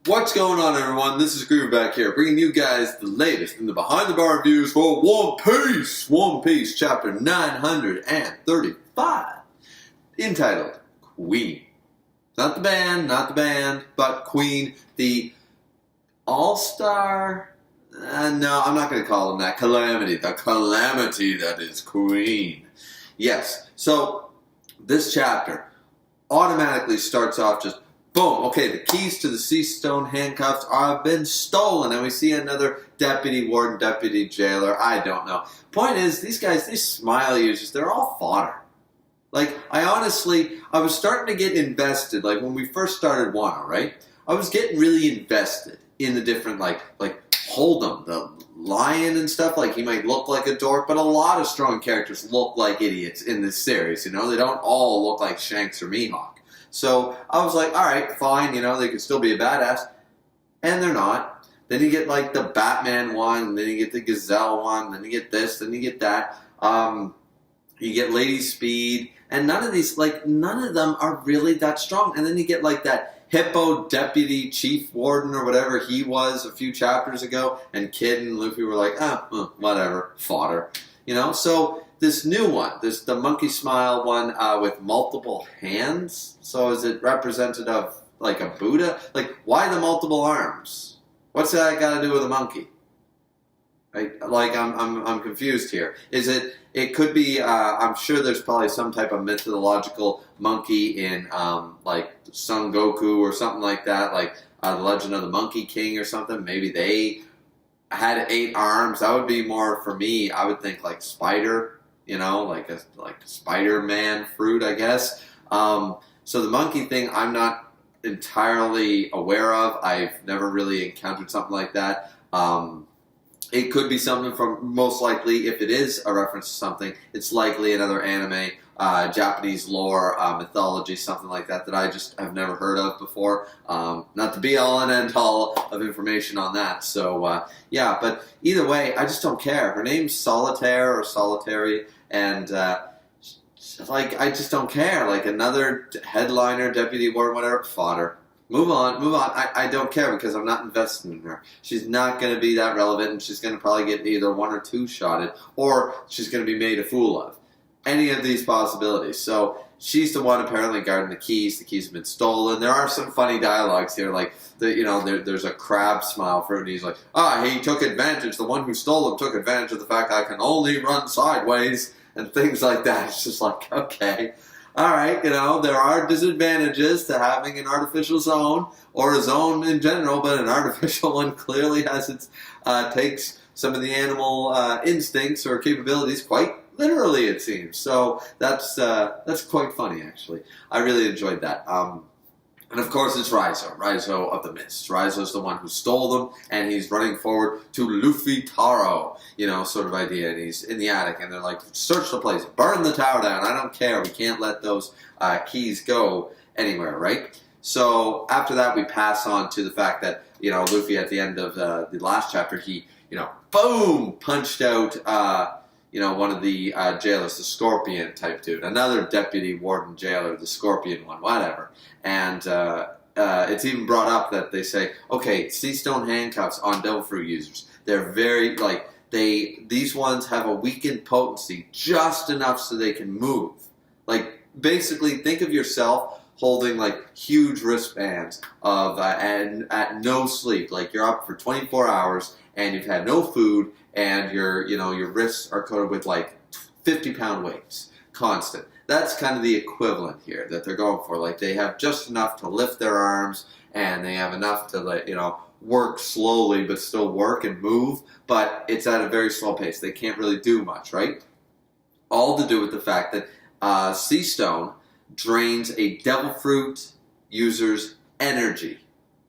What's going on, everyone? This is Griever back here, bringing you guys the latest in the behind-the-bar reviews for One Piece! One Piece, chapter 935, entitled Queen. Not the band, but Queen, the all-star... no, I'm not going to call him that. Calamity. The calamity that is Queen. Yes, so this chapter automatically starts off just... boom, okay, the keys to the SeaStone handcuffs have been stolen, and we see another deputy warden, deputy jailer, I don't know. Point is, these guys, these smile users, they're all fodder. Like, I was starting to get invested, like when we first started Wano, right? I was getting really invested in the different, like Hold'em, the lion and stuff, like he might look like a dork, but a lot of strong characters look like idiots in this series, you know? They don't all look like Shanks or Mihawk. So I was like, all right, fine, you know, they could still be a badass. And they're not. Then you get like the Batman one, then you get the Gazelle one, then you get this, then you get that. You get Lady Speed, and none of them are really that strong. And then you get like that Hippo Deputy Chief Warden or whatever he was a few chapters ago, and Kid and Luffy were like, whatever, fodder. You know, so... this new one, the monkey smile one with multiple hands. So is it representative of like a Buddha? Like, why the multiple arms? What's that got to do with a monkey? Like I'm confused here. Is it? It could be. I'm sure there's probably some type of mythological monkey in like Son Goku or something like that. Like the Legend of the Monkey King or something. Maybe they had 8 arms. That would be more for me. I would think like Spider. You know, like a Spider-Man fruit, I guess. So the monkey thing, I'm not entirely aware of. I've never really encountered something like that. It could be something from, most likely, if it is a reference to something, it's likely another anime, Japanese lore, mythology, something like that I just have never heard of before. Not the be-all and end-all of information on that. So, yeah, but either way, I just don't care. Her name's Solitaire or Solitary, and, like, I just don't care. Like, another headliner, deputy warden, whatever, fodder. Move on. I don't care because I'm not invested in her. She's not going to be that relevant, and she's going to probably get either 1 or 2 shotted, or she's going to be made a fool of. Any of these possibilities. So she's the one apparently guarding the keys. The keys have been stolen. There are some funny dialogues here, like there's a crab smile for it, and he's like, he took advantage. The one who stole them took advantage of the fact I can only run sideways and things like that. It's just like, okay. All right, there are disadvantages to having an artificial zone, or a zone in general, but an artificial one clearly has takes some of the animal instincts or capabilities quite literally, it seems. So that's quite funny, actually. I really enjoyed that. And of course, it's Raizo of the Mist. Raizo's the one who stole them, and he's running forward to Luffy Taro, sort of idea. And he's in the attic, and they're like, search the place, burn the tower down. I don't care. We can't let those keys go anywhere, right? So after that, we pass on to the fact that, Luffy at the end of the last chapter, he, boom, punched out, one of the jailers, the Scorpion type dude. Another deputy warden jailer, the Scorpion one, whatever. And it's even brought up that they say, okay, SeaStone handcuffs on Devil Fruit users. They're very, these ones have a weakened potency just enough so they can move. Like, basically, think of yourself holding, huge wristbands of, and at no sleep. Like, you're up for 24 hours, and you've had no food, and your wrists are coated with 50-pound weights, constant. That's kind of the equivalent here that they're going for. Like, they have just enough to lift their arms, and they have enough to work slowly, but still work and move. But it's at a very slow pace. They can't really do much, right? All to do with the fact that SeaStone drains a Devil Fruit user's energy,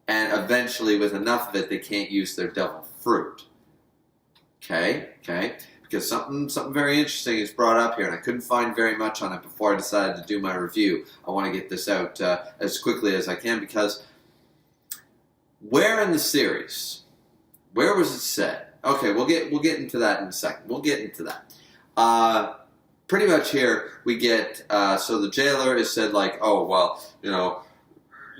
and eventually, with enough of it, they can't use their Devil Fruit. Okay. Because something very interesting is brought up here, and I couldn't find very much on it before I decided to do my review. I want to get this out as quickly as I can, because where in the series, where was it said? Okay, we'll get into that in a second. We'll get into that. Pretty much here we get so the jailer is said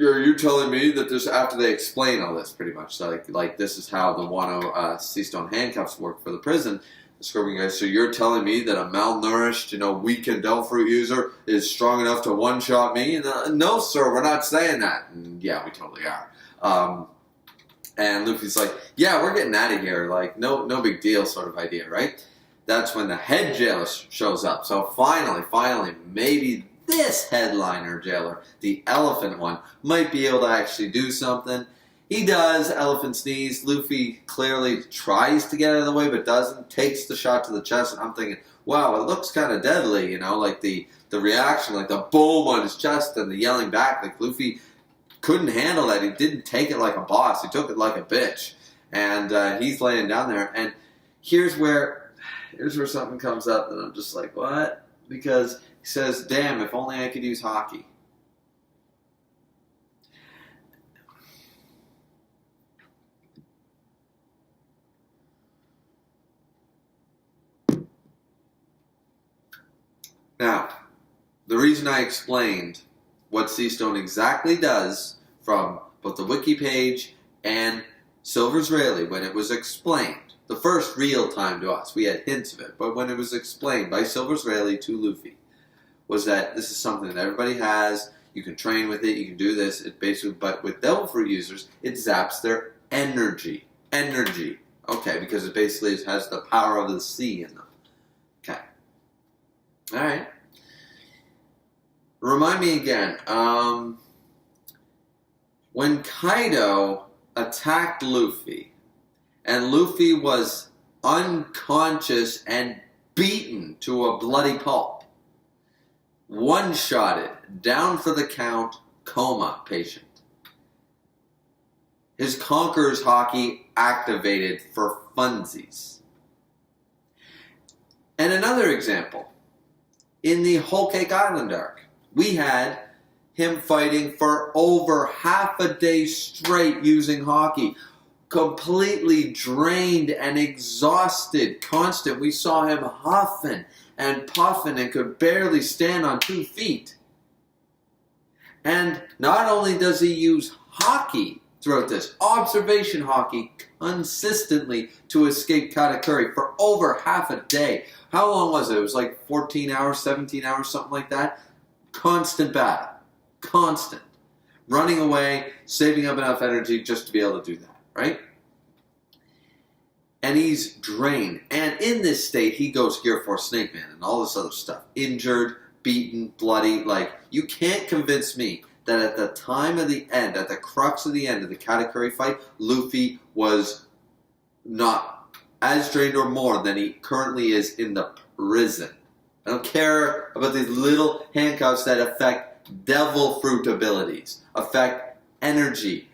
you're telling me that this, after they explain all this pretty much, so like this is how the SeaStone handcuffs work for the prison, the Scorpion guy, so you're telling me that a malnourished, weakened devil fruit user is strong enough to one-shot me? And, no, sir, we're not saying that. And yeah, we totally are. And Luffy's like, yeah, we're getting out of here. Like, no big deal sort of idea, right? That's when the head jailer shows up. So finally, maybe this headliner jailer, the elephant one, might be able to actually do something. He does. Elephant sneeze. Luffy clearly tries to get out of the way, but doesn't. Takes the shot to the chest, and I'm thinking, wow, it looks kind of deadly, like the reaction, like the boom on his chest and the yelling back. Like, Luffy couldn't handle that. He didn't take it like a boss. He took it like a bitch. And he's laying down there. And here's where something comes up, and I'm just like, what? Because he says, damn, if only I could use Haki. Now, the reason I explained what SeaStone exactly does from both the wiki page and Silver's Rayleigh, when it was explained, the first real time to us, we had hints of it, but when it was explained by Silver's Rayleigh to Luffy, was that this is something that everybody has, you can train with it, you can do this, it basically, but with devil fruit users, it zaps their energy. Okay, because it basically has the power of the sea in them. Okay. Alright. Remind me again, when Kaido attacked Luffy, and Luffy was unconscious and beaten to a bloody pulp, one-shotted, down for the count, coma patient. His Conqueror's Haki activated for funsies. And another example, in the Whole Cake Island arc, we had him fighting for over half a day straight using Haki. Completely drained and exhausted, constant. We saw him huffing and puffing and could barely stand on 2 feet. And not only does he use Haki throughout this, observation Haki, consistently to escape Katakuri for over half a day. How long was it? It was like 14 hours, 17 hours, something like that. Constant battle. Constant. Running away, saving up enough energy just to be able to do that, right? And he's drained. And in this state, he goes Gear 4 Snake Man and all this other stuff. Injured, beaten, bloody. Like, you can't convince me that at the time of the end, at the crux of the end of the Katakuri fight, Luffy was not as drained or more than he currently is in the prison. I don't care about these little handcuffs that affect devil fruit abilities, affect energy.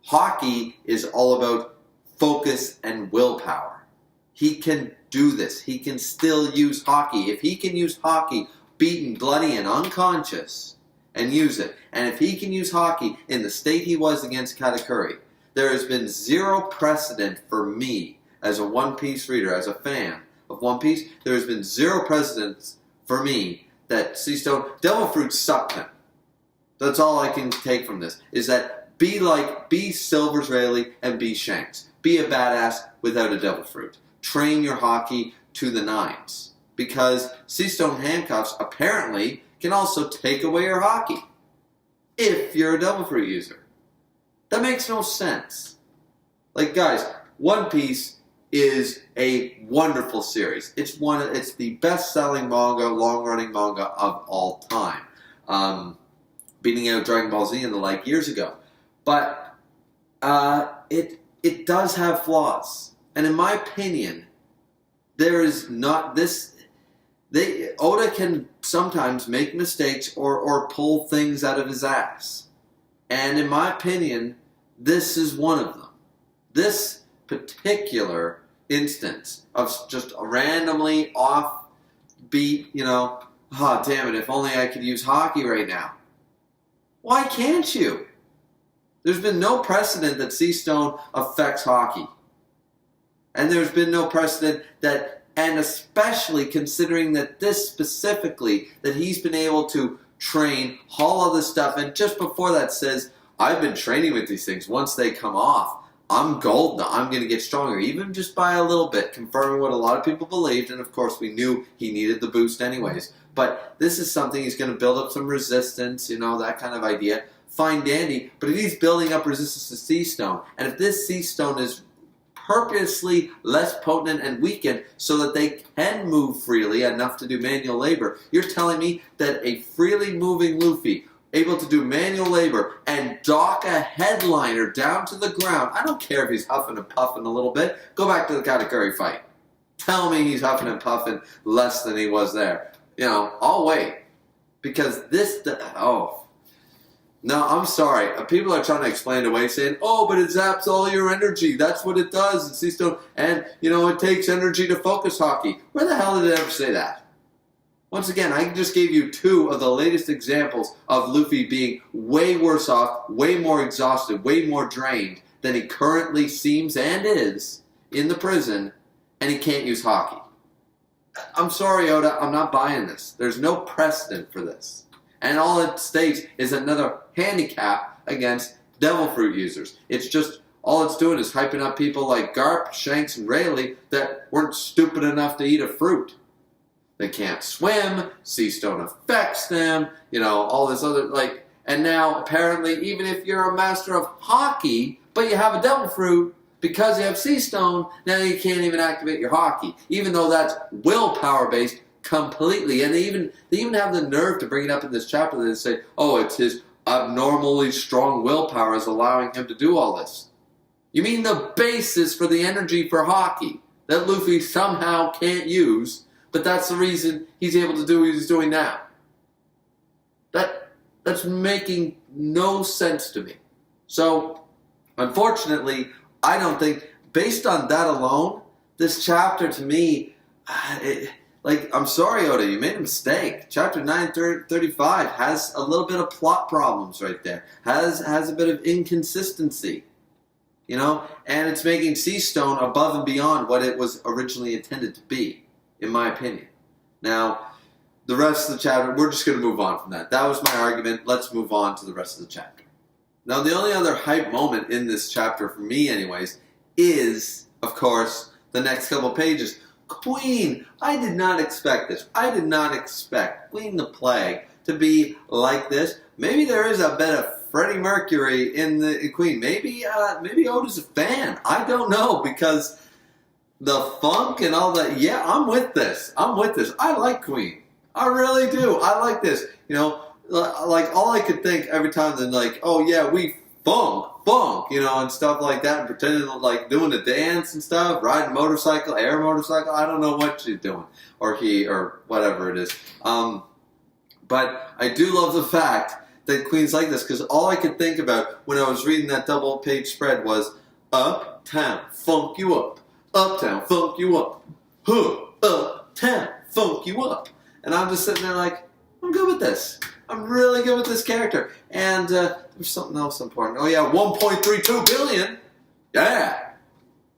Haki is all about focus and willpower. He can do this. He can still use Haki. If he can use Haki, beaten, bloody, and unconscious, and use it, and if he can use Haki in the state he was against Katakuri, there has been zero precedent for me as a One Piece reader, as a fan of One Piece. There has been zero precedence for me that SeaStone, devil fruit sucked him. That's all I can take from this, is that be Silver's Rayleigh and be Shanks. Be a badass without a devil fruit. Train your Haki to the nines. Because SeaStone handcuffs apparently can also take away your Haki. If you're a devil fruit user. That makes no sense. Like, guys, One Piece is a wonderful series. It's the best-selling manga, long-running manga of all time. Beating out Dragon Ball Z and the like years ago. But it does have flaws. And in my opinion, there is not this... Oda can sometimes make mistakes or pull things out of his ass. And in my opinion, this is one of them. This particular instance of just a randomly offbeat, oh, damn it, if only I could use Haki right now. Why can't you? There's been no precedent that SeaStone affects Haki. And there's been no precedent that, and especially considering that this specifically, that he's been able to train, haul all this stuff, and just before that says, I've been training with these things. Once they come off, I'm golden. I'm going to get stronger, even just by a little bit, confirming what a lot of people believed. And of course, we knew he needed the boost anyways. But this is something he's going to build up some resistance, that kind of idea. Fine dandy. But if he's building up resistance to SeaStone, and if this SeaStone is purposely less potent and weakened so that they can move freely enough to do manual labor, you're telling me that a freely moving Luffy able to do manual labor and dock a headliner down to the ground. I don't care if he's huffing and puffing a little bit. Go back to the Katakuri fight. Tell me he's huffing and puffing less than he was there. I'll wait. Because no, I'm sorry. People are trying to explain it away saying, but it zaps all your energy. That's what it does. It's SeaStone. And, it takes energy to focus Haki. Where the hell did it ever say that? Once again, I just gave you 2 of the latest examples of Luffy being way worse off, way more exhausted, way more drained than he currently seems and is in the prison, and he can't use Haki. I'm sorry, Oda, I'm not buying this. There's no precedent for this. And all it states is another handicap against Devil Fruit users. It's just, all it's doing is hyping up people like Garp, Shanks, and Rayleigh that weren't stupid enough to eat a fruit. They can't swim, SeaStone affects them, all this other, and now apparently even if you're a master of Haki, but you have a Devil Fruit, because you have SeaStone, now you can't even activate your Haki, even though that's willpower based completely. And they even have the nerve to bring it up in this chapter that they say, it's his abnormally strong willpower is allowing him to do all this. You mean the basis for the energy for Haki that Luffy somehow can't use, but that's the reason he's able to do what he's doing now. That's making no sense to me. So, unfortunately, I don't think, based on that alone, this chapter to me, I'm sorry, Oda, you made a mistake. Chapter 935 has a little bit of plot problems right there. Has a bit of inconsistency. And it's making SeaStone above and beyond what it was originally intended to be, in my opinion. Now, the rest of the chapter, we're just going to move on from that. That was my argument. Let's move on to the rest of the chapter. Now, the only other hype moment in this chapter, for me anyways, is, of course, the next couple pages. Queen! I did not expect this. I did not expect Queen the Plague to be like this. Maybe there is a bit of Freddie Mercury in the Queen. Maybe Oda's a fan. I don't know, because the funk and all that. Yeah, I'm with this. I like Queen. I really do. I like this. All I could think every time then we funk, and stuff like that, and pretending doing a dance and stuff, riding motorcycle, air motorcycle. I don't know what she's doing, or he, or whatever it is. But I do love the fact that Queen's like this, because all I could think about when I was reading that double-page spread was, uptown, funk you up. Uptown, funk you up. Uptown, funk you up. And I'm just sitting there I'm good with this. I'm really good with this character. And there's something else important. 1.32 billion. Yeah.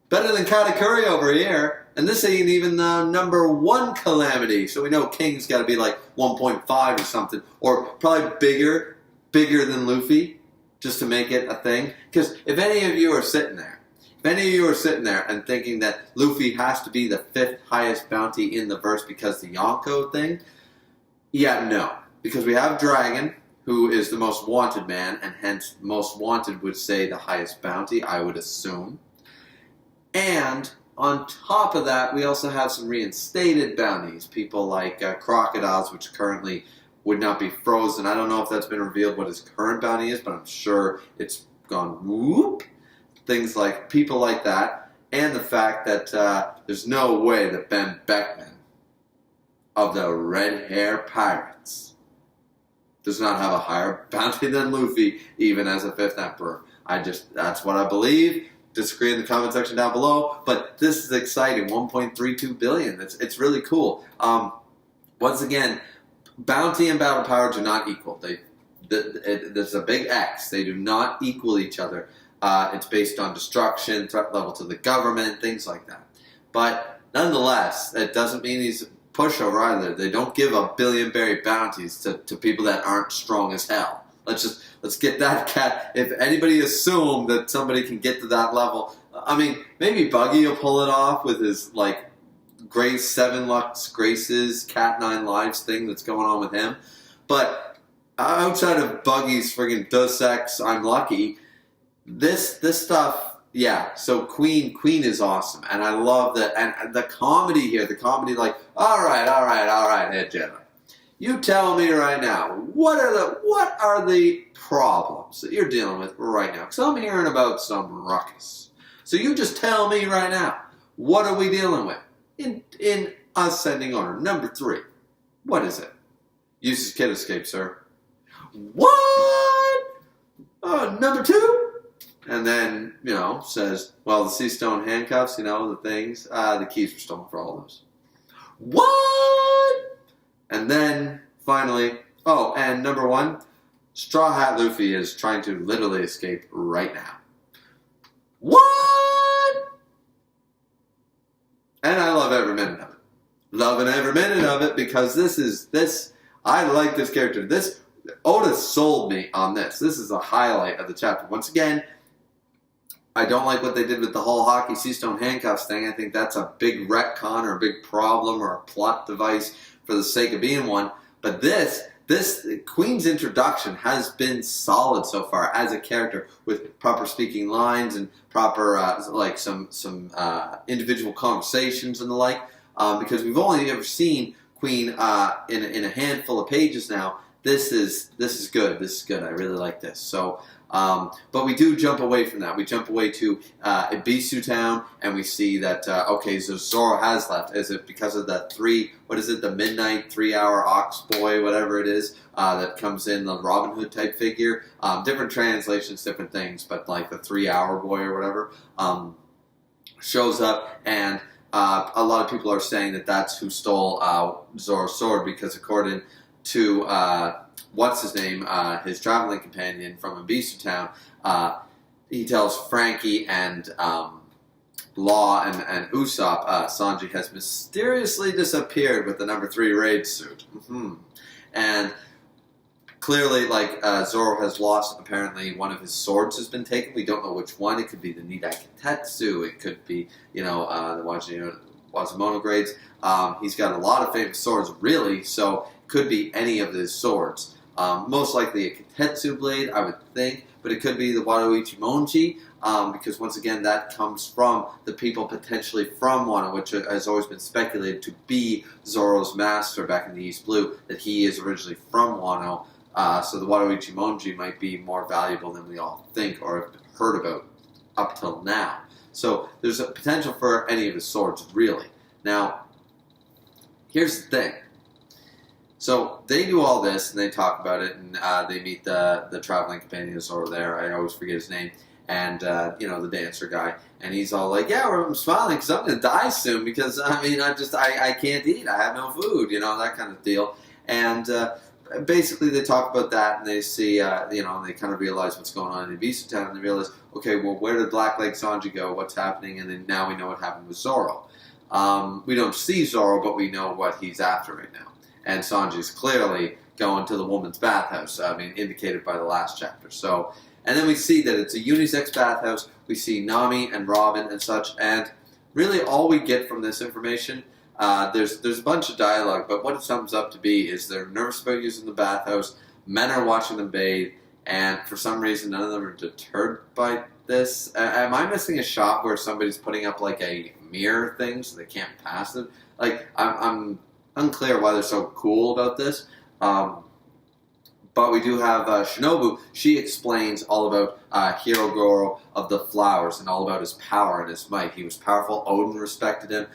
Better than Katakuri over here. And this ain't even the number 1 calamity. So we know King's got to be 1.5 or something. Or probably bigger than Luffy, just to make it a thing. Because if any of you are sitting there and thinking that Luffy has to be the 5th highest bounty in the verse because the Yonko thing, no. Because we have Dragon, who is the most wanted man, and hence most wanted would say the highest bounty, I would assume. And on top of that, we also have some reinstated bounties. People like crocodiles, which currently would not be frozen. I don't know if that's been revealed what his current bounty is, but I'm sure it's gone whoop. Things like people like that. And the fact that there's no way that Ben Beckman of the Red Hair Pirates does not have a higher bounty than Luffy, even as a 5th Emperor. That's what I believe. Disagree in the comment section down below. But this is exciting. 1.32 billion. It's really cool. Once again, bounty and battle power do not equal. There's a big X. They do not equal each other. It's based on destruction, threat level to the government, things like that. But nonetheless, it doesn't mean he's a pushover either. They don't give a billion berry bounties to people that aren't strong as hell. Let's get that cat. If anybody assumed that somebody can get to that level, I mean, maybe Buggy will pull it off with his like Grace 7 Lux Graces Cat 9 Lives thing that's going on with him. But outside of Buggy's friggin' Deus Ex, I'm lucky. This stuff, yeah. So Queen is awesome, and I love that. And the comedy here, like, all right, Ed Jenna, you tell me right now, what are the problems that you're dealing with right now? Because I'm hearing about some ruckus. So you just tell me right now, what are we dealing with in ascending order? Number 3, what is it? Uses kid escape, sir. What? Number 2. And then, says, well, the SeaStone handcuffs, the things, the keys were stolen for all those. What? And then, finally, and number 1, Straw Hat Luffy is trying to literally escape right now. What? And I love every minute of it. Loving every minute of it, because I like this character. Oda sold me on this. This is a highlight of the chapter. Once again, I don't like what they did with the whole Haki SeaStone handcuffs thing. I think that's a big retcon or a big problem or a plot device for the sake of being one. But this Queen's introduction has been solid so far as a character, with proper speaking lines and proper some individual conversations and the like. Because we've only ever seen Queen in a handful of pages now. This is good. This is good. I really like this. So. But we do jump away from that. We jump away to Ibisu Town, and we see that, so Zoro has left. Is it because of the midnight 3-hour ox boy, whatever it is, that comes in, the Robin Hood type figure? Different translations, different things, but like the 3-hour boy or whatever, shows up, and a lot of people are saying that that's who stole Zoro's sword, because according to his traveling companion from Ibisu Town, he tells Frankie and Law and Usopp, Sanji has mysteriously disappeared with the number 3 raid suit. And clearly, Zoro has lost, apparently, one of his swords has been taken. We don't know which one. It could be the Nidai Kitetsu. It could be, the Wazumono grades. He's got a lot of famous swords, really, so it could be any of his swords. Most likely a Kitetsu blade, I would think, but it could be the Wado Ichimonji, because once again, that comes from the people potentially from Wano, which has always been speculated to be Zoro's master back in the East Blue, that he is originally from Wano, so the Wado Ichimonji might be more valuable than we all think or have heard about up till now. So there's a potential for any of his swords, really. Now, here's the thing. So they do all this, and they talk about it, and they meet the traveling companion over there. I always forget his name, and the dancer guy, and he's all like, "Yeah, I'm smiling because I'm gonna die soon because I can't eat. I have no food, that kind of deal." And basically, they talk about that, and they see, and they kind of realize what's going on in Ibisu Town, and they realize, okay, well, where did Blackleg Sanji go? What's happening? And then now we know what happened with Zoro. We don't see Zoro, but we know what he's after right now. And Sanji's clearly going to the woman's bathhouse, indicated by the last chapter. So, and then we see that it's a unisex bathhouse. We see Nami and Robin and such, and really all we get from this information, there's a bunch of dialogue, but what it sums up to be is they're nervous about using the bathhouse, men are watching them bathe, and for some reason none of them are deterred by this. Am I missing a shot where somebody's putting up like a mirror thing so they can't pass it? I'm unclear why they're so cool about this. But we do have Shinobu. She explains all about Hirogoro of the Flowers and all about his power and his might. He was powerful. Odin respected him.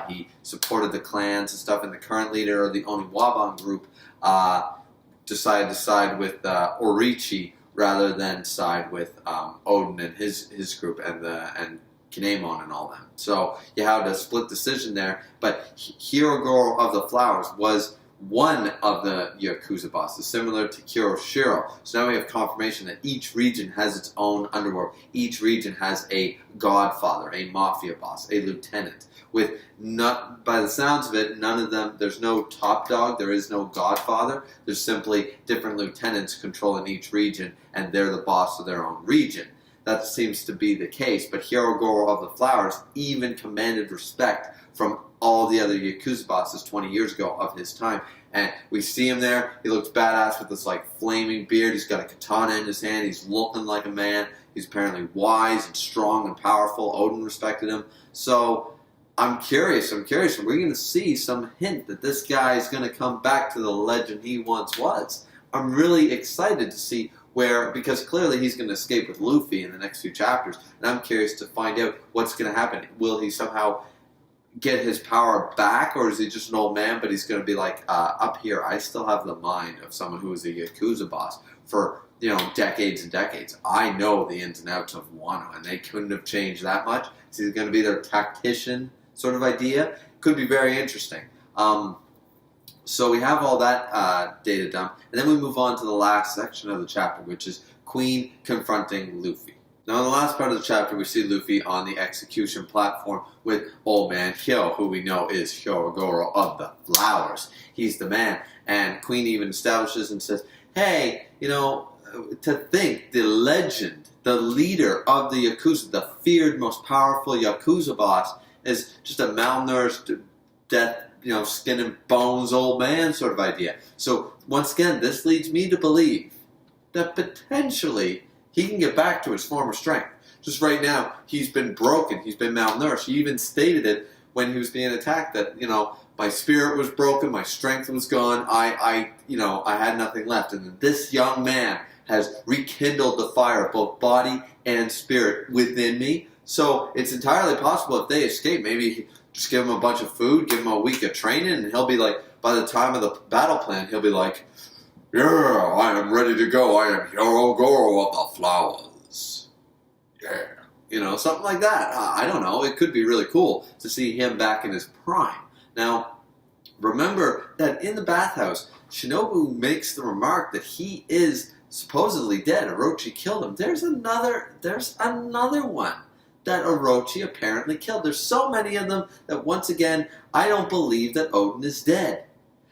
He supported the clans and stuff. And the current leader of the Oniwaban group decided to side with Orichi rather than side with Odin and his group and Kinemon and all them. So you had a split decision there. But Hirogoro of the Flowers was one of the Yakuza bosses, similar to Kiroshiro. So now we have confirmation that each region has its own underworld. Each region has a godfather, a mafia boss, a lieutenant. With not, by the sounds of it, none of them, there's no top dog, there is no godfather. There's simply different lieutenants controlling each region, and they're the boss of their own region. That seems to be the case, but Hirogoro of the Flowers even commanded respect from all the other Yakuza bosses 20 years ago of his time. And we see him there, he looks badass with this like flaming beard, he's got a katana in his hand, he's looking like a man, he's apparently wise and strong and powerful. Odin respected him. So I'm curious, we're going to see some hint that this guy is going to come back to the legend he once was. I'm really excited to see where, because clearly he's going to escape with Luffy in the next few chapters, and I'm curious to find out what's going to happen. Will he somehow get his power back, or is he just an old man, but he's going to be like, up here, I still have the mind of someone who was a Yakuza boss for, decades and decades. I know the ins and outs of Wano, and they couldn't have changed that much. So he's going to be their tactician sort of idea. Could be very interesting. So we have all that data dump, and then we move on to the last section of the chapter, which is Queen confronting Luffy. Now in the last part of the chapter, we see Luffy on the execution platform with Old Man Hyo, who we know is Hirogoro of the Flowers. He's the man, and Queen even establishes and says, hey, to think the legend, the leader of the Yakuza, the feared, most powerful Yakuza boss, is just a malnourished, death, skin and bones old man sort of idea. So once again, this leads me to believe that potentially he can get back to his former strength. Just right now, he's been broken, he's been malnourished. He even stated it when he was being attacked that, my spirit was broken, my strength was gone, I had nothing left. And this young man has rekindled the fire of both body and spirit within me. So it's entirely possible if they escape, maybe just give him a bunch of food, give him a week of training, and he'll be like, by the time of the battle plan, he'll be like, yeah, I am ready to go. I am Hirogoro of the Flowers. Yeah. Something like that. I don't know. It could be really cool to see him back in his prime. Now, remember that in the bathhouse, Shinobu makes the remark that he is supposedly dead. Orochi killed him. There's another one that Orochi apparently killed. There's so many of them that, once again, I don't believe that Odin is dead.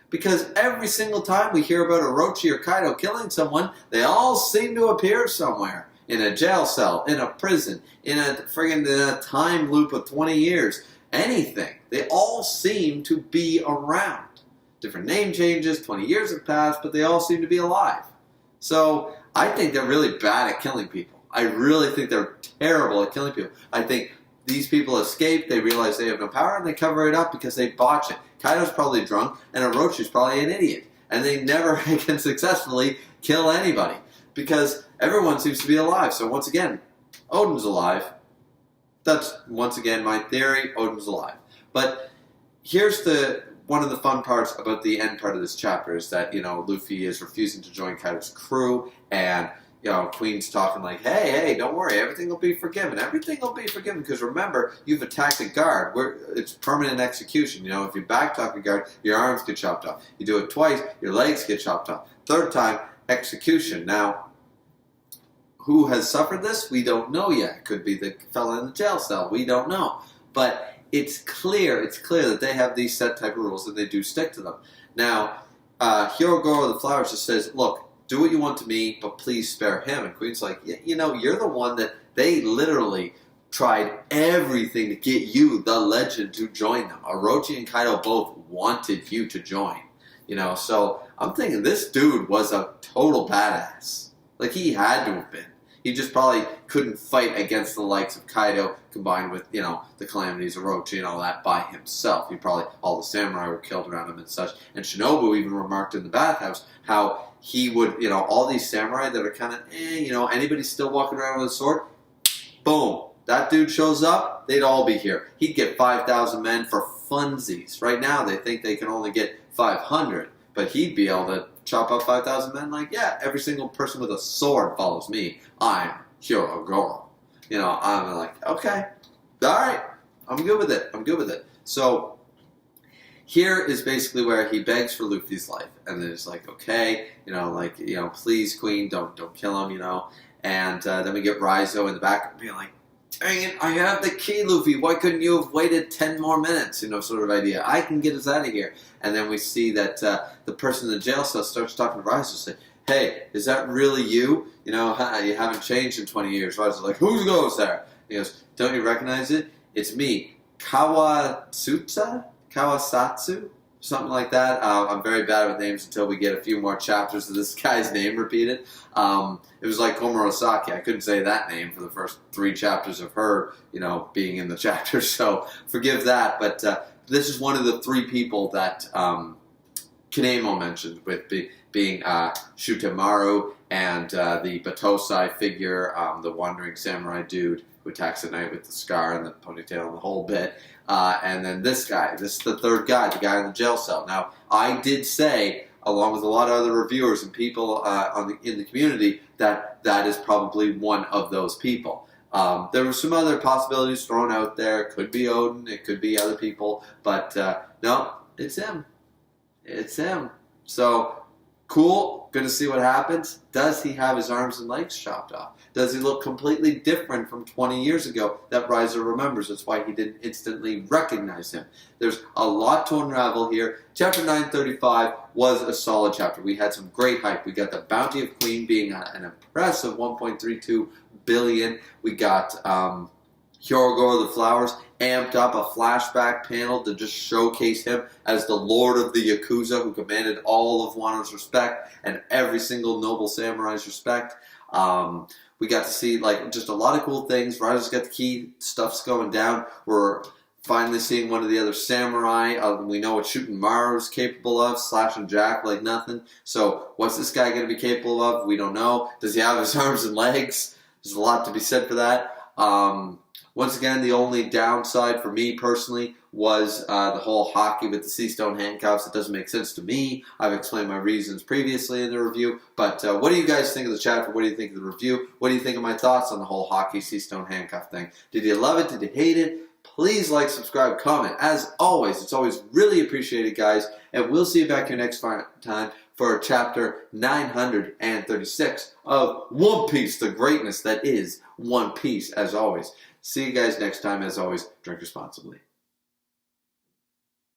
Because every single time we hear about Orochi or Kaido killing someone, they all seem to appear somewhere. In a jail cell, in a prison, in a time loop of 20 years. Anything. They all seem to be around. Different name changes, 20 years have passed, but they all seem to be alive. So, I think they're really bad at killing people. I really think they're terrible at killing people. I think these people escape, they realize they have no power, and they cover it up because they botch it. Kaido's probably drunk, and Orochi's probably an idiot. And they never can successfully kill anybody. Because everyone seems to be alive. So once again, Odin's alive. That's, once again, my theory. Odin's alive. But here's one of the fun parts about the end part of this chapter is that, Luffy is refusing to join Kaido's crew, and Queen's talking like, hey, don't worry, everything will be forgiven. Everything will be forgiven, because remember, you've attacked a guard. It's permanent execution. If you backtalk a guard, your arms get chopped off. You do it twice, your legs get chopped off. Third time, execution. Now, who has suffered this? We don't know yet. Could be the fella in the jail cell. We don't know. But it's clear that they have these set type of rules and they do stick to them. Now, Hirogoro of the Flowers just says, look, do what you want to me, but please spare him. And Queen's like, you're the one that they literally tried everything to get you, the legend, to join them. Orochi and Kaido both wanted you to join. So I'm thinking this dude was a total badass. Like, he had to have been. He just probably couldn't fight against the likes of Kaido, combined with, the calamities of Orochi and all that by himself. All the samurai were killed around him and such. And Shinobu even remarked in the bathhouse how he would, all these samurai that are kind of, anybody still walking around with a sword, boom, that dude shows up, they'd all be here. He'd get 5,000 men for funsies. Right now, they think they can only get 500, but he'd be able to chop up 5,000 men like, yeah, every single person with a sword follows me. I'm Hirogoro. I'm like, okay, all right, I'm good with it. So here is basically where he begs for Luffy's life, and then it's like, okay, please, Queen, don't kill him, and then we get Raizo in the back being like, dang it, I have the key, Luffy. Why couldn't you have waited 10 more minutes? Sort of idea. I can get us out of here. And then we see that the person in the jail cell starts talking to Raizo, say, hey, is that really you? You haven't changed in 20 years. Raizo's like, who goes there? He goes, don't you recognize it? It's me, Kawasatsu? Something like that. I'm very bad with names until we get a few more chapters of this guy's name repeated. It was like Komurosaki. I couldn't say that name for the first 3 chapters of her, being in the chapter. So forgive that. But this is one of the 3 people that Kanemo mentioned, with being Shutemaru and the Batosai figure, the wandering samurai dude who attacks at night with the scar and the ponytail and the whole bit. And then this guy. This is the 3rd guy, the guy in the jail cell. Now, I did say, along with a lot of other reviewers and people in the community, that is probably one of those people. There were some other possibilities thrown out there. It could be Odin, it could be other people, but no, it's him. It's him. So, cool. Going to see what happens. Does he have his arms and legs chopped off? Does he look completely different from 20 years ago that Raizo remembers? That's why he didn't instantly recognize him. There's a lot to unravel here. Chapter 935 was a solid chapter. We had some great hype. We got the Bounty of Queen being an impressive 1.32 billion. We got Hyogoro the Flowers amped up, a flashback panel to just showcase him as the Lord of the Yakuza who commanded all of Wano's respect and every single noble samurai's respect. We got to see just a lot of cool things. Raizo's got the key, stuff's going down. We're finally seeing one of the other samurai. We know what Shooting Maru's capable of, slashing Jack like nothing. So what's this guy going to be capable of? We don't know. Does he have his arms and legs? There's a lot to be said for that. Once again, the only downside for me personally was the whole Haki with the SeaStone handcuffs. It doesn't make sense to me. I've explained my reasons previously in the review. But what do you guys think of the chapter? What do you think of the review? What do you think of my thoughts on the whole Haki SeaStone handcuff thing? Did you love it? Did you hate it? Please like, subscribe, comment. As always, it's always really appreciated, guys. And we'll see you back here next time for chapter 936 of One Piece, the greatness that is One Piece, as always. See you guys next time. As always, drink responsibly.